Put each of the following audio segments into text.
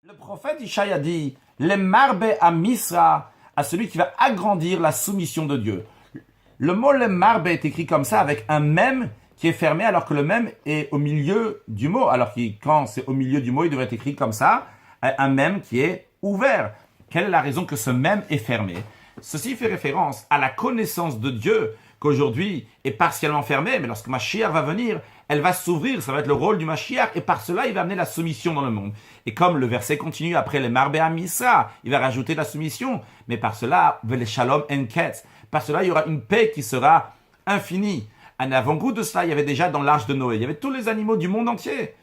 Le prophète Ishaïa dit, les marbe à Misra, à celui qui va agrandir la soumission de Dieu. Le mot le marbe est écrit comme ça avec un même qui est fermé alors que le même est au milieu du mot. Alors que quand c'est au milieu du mot, il devrait être écrit comme ça, un même qui est ouvert. Quelle est la raison que ce même est fermé? Ceci fait référence à la connaissance de Dieu qu'aujourd'hui est partiellement fermée, mais lorsque Mashiach va venir, elle va s'ouvrir, ça va être le rôle du Mashiach, et par cela, il va amener la soumission dans le monde. Et comme le verset continue après les Marbe Misra, il va rajouter la soumission, mais par cela, le Shalom Enket, par cela, il y aura une paix qui sera infinie. Un avant-goût de cela, il y avait déjà dans l'arche de Noé, il y avait tous les animaux du monde entier.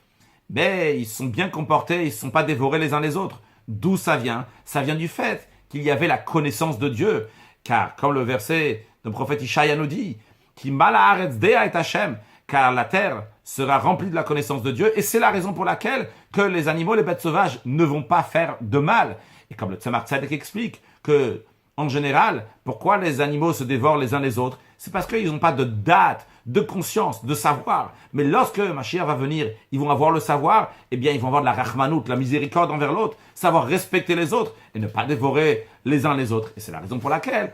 Mais ils sont bien comportés, ils ne sont pas dévorés les uns les autres. D'où ça vient? Ça vient du fait qu'il y avait la connaissance de Dieu. Car, comme le verset du prophète Ishaïa nous dit, qui malaaretz dea et Hashem, car la terre sera remplie de la connaissance de Dieu, et c'est la raison pour laquelle que les animaux, les bêtes sauvages, ne vont pas faire de mal. Et comme le Tzemar Tzedek explique que, en général, pourquoi les animaux se dévorent les uns les autres, c'est parce qu'ils n'ont pas de date, de conscience, de savoir. Mais lorsque Mashiach va venir, ils vont avoir le savoir, eh bien ils vont avoir de la rachmanout, la miséricorde envers l'autre, savoir respecter les autres et ne pas dévorer les uns les autres. Et c'est la raison pour laquelle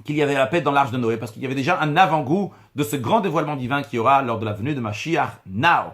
qu'il y avait la paix dans l'arche de Noé, parce qu'il y avait déjà un avant-goût de ce grand dévoilement divin qu'il y aura lors de la venue de Mashiach now.